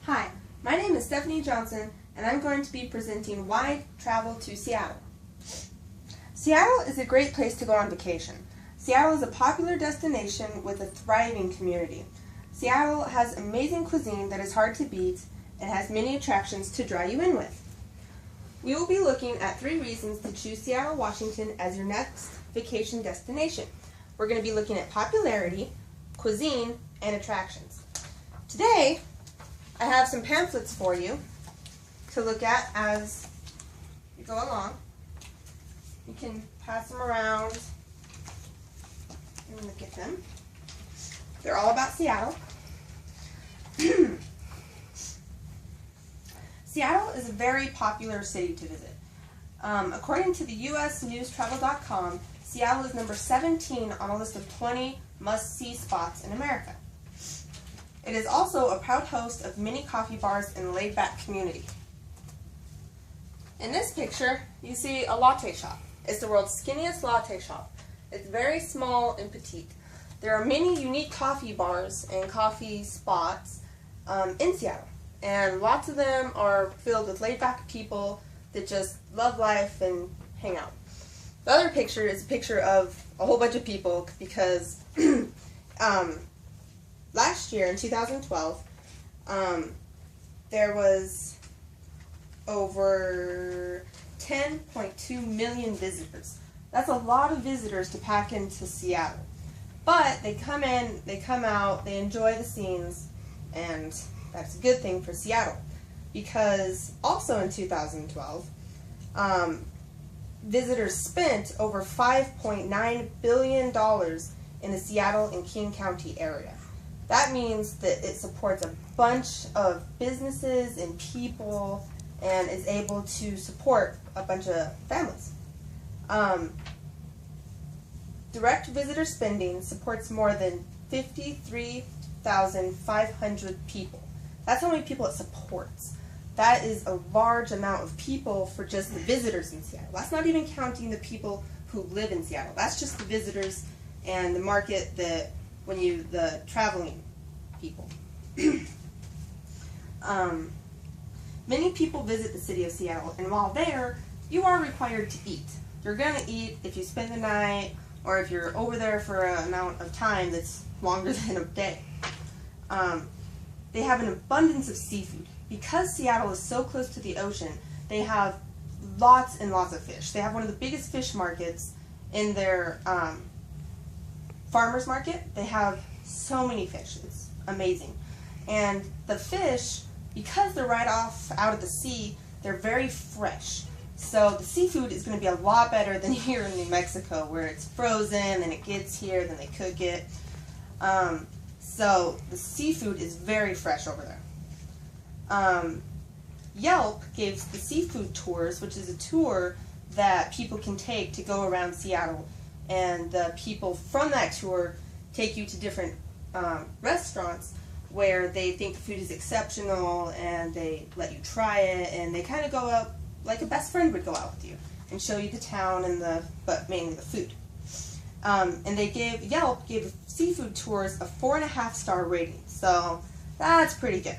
Hi, my name is Stephanie Johnson, and I'm going to be presenting Why Travel to Seattle. Seattle is a great place to go on vacation. Seattle is a popular destination with a thriving community. Seattle has amazing cuisine that is hard to beat and has many attractions to draw you in with. We will be looking at 3 reasons to choose Seattle, Washington as your next vacation destination. We're going to be looking at popularity, cuisine, and attractions. Today, I have some pamphlets for you to look at as you go along. You can pass them around and look at them. They're all about Seattle. Seattle is a very popular city to visit. According to the USNewsTravel.com, Seattle is number 17 on a list of 20 must-see spots in America. It is also a proud host of many coffee bars and laid-back community. In this picture, you see a latte shop. It's the world's skinniest latte shop. It's very small and petite. There are many unique coffee bars and coffee spots in Seattle, and lots of them are filled with laid-back people that just love life and hang out. The other picture is a picture of a whole bunch of people because last year, in 2012, there was over 10.2 million visitors. That's a lot of visitors to pack into Seattle. But they come in, they come out, they enjoy the scenes, and that's a good thing for Seattle. Because also in 2012, visitors spent over $5.9 billion in the Seattle and King County area. That means that it supports a bunch of businesses and people and is able to support a bunch of families. Direct visitor spending supports more than 53,500 people. That's how many people it supports. That is a large amount of people for just the visitors in Seattle. That's not even counting the people who live in Seattle. That's just the visitors and the market that the traveling people. Many people visit the city of Seattle, and while there, you are required to eat. You're going to eat if you spend the night, or if you're over there for an amount of time that's longer than a day. They have an abundance of seafood. Because Seattle is so close to the ocean, they have lots and lots of fish. They have one of the biggest fish markets in their farmers market. They have so many fish. It's amazing. And the fish, because they're right off out of the sea, they're very fresh. So the seafood is going to be a lot better than here in New Mexico, where it's frozen and it gets here, then they cook it. So the seafood is very fresh over there. Yelp gives the seafood tours, which is a tour that people can take to go around Seattle, and the people from that tour take you to different restaurants where they think the food is exceptional and they let you try it, and they kind of go out like a best friend would go out with you and show you the town and but mainly the food. And Yelp gave seafood tours a 4.5-star rating, so that's pretty good.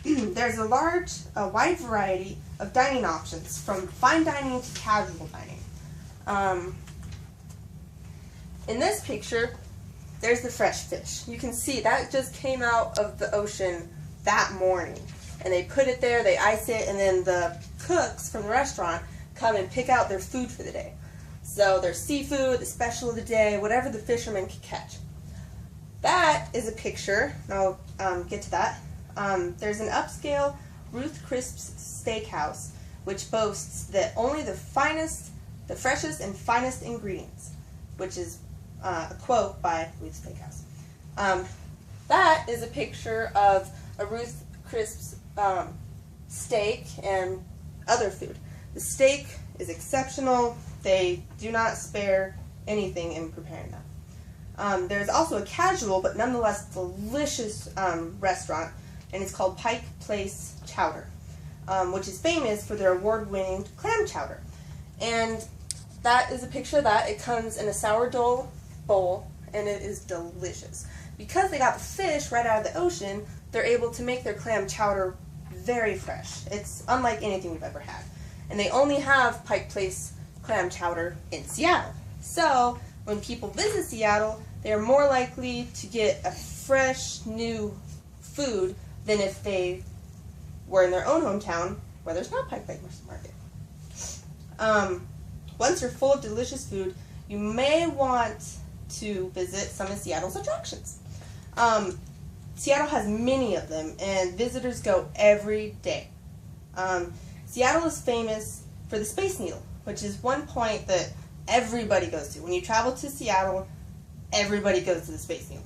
There's a wide variety of dining options, from fine dining to casual dining. In this picture, there's the fresh fish. You can see that just came out of the ocean that morning. And they put it there, they ice it, and then the cooks from the restaurant come and pick out their food for the day. So their seafood, the special of the day, whatever the fishermen could catch. That is a picture, and I'll get to that. There's an upscale Ruth Chris Steakhouse, which boasts that only the freshest and finest ingredients, which is a quote by Ruth Steakhouse. That is a picture of a Ruth Chris steak and other food. The steak is exceptional. They do not spare anything in preparing that. There's also a casual but nonetheless delicious restaurant, and it's called Pike Place Chowder, which is famous for their award-winning clam chowder. And that is a picture of that. It comes in a sourdough bowl, and it is delicious. Because they got the fish right out of the ocean, they're able to make their clam chowder very fresh. It's unlike anything we've ever had. And they only have Pike Place clam chowder in Seattle. So when people visit Seattle, they're more likely to get a fresh, new food than if they were in their own hometown where there's no Pike Place Market. Once you're full of delicious food, you may want to visit some of Seattle's attractions. Seattle has many of them, and visitors go every day. Seattle is famous for the Space Needle, which is one point that everybody goes to. When you travel to Seattle, everybody goes to the Space Needle.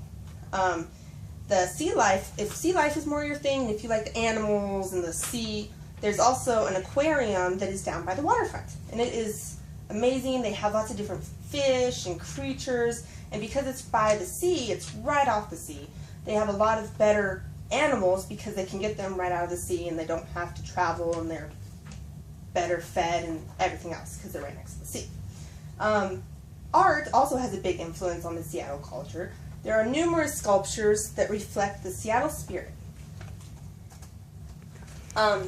The sea life, if sea life is more your thing, and if you like the animals and the sea, there's also an aquarium that is down by the waterfront. And it is amazing. They have lots of different fish and creatures, and because it's by the sea, it's right off the sea, they have a lot of better animals because they can get them right out of the sea and they don't have to travel, and they're better fed and everything else because they're right next to the sea. Art also has a big influence on the Seattle culture. There are numerous sculptures that reflect the Seattle spirit.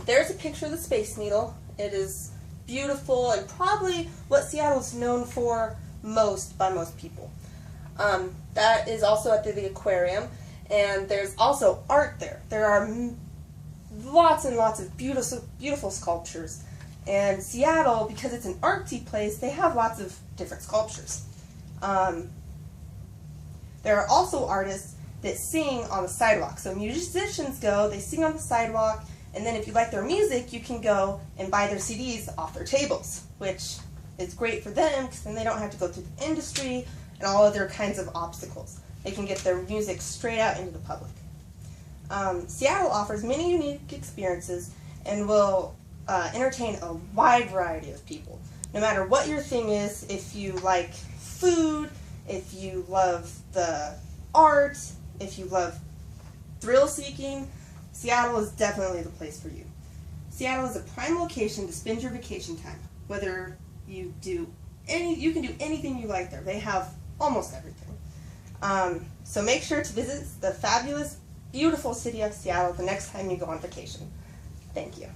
There's a picture of the Space Needle. It is beautiful and probably what Seattle's known for most by most people. That is also at the aquarium, and there's also art there. There are lots and lots of beautiful sculptures. And Seattle, because it's an artsy place, they have lots of different sculptures. There are also artists that sing on the sidewalk. So musicians go, they sing on the sidewalk, and then if you like their music, you can go and buy their CDs off their tables, which is great for them because then they don't have to go through the industry and all other kinds of obstacles. They can get their music straight out into the public. Seattle offers many unique experiences and will entertain a wide variety of people. No matter what your thing is, if you like food, if you love the art, if you love thrill seeking, Seattle is definitely the place for you. Seattle is a prime location to spend your vacation time. Whether you can do anything you like there. They have almost everything. So make sure to visit the fabulous, beautiful city of Seattle the next time you go on vacation. Thank you.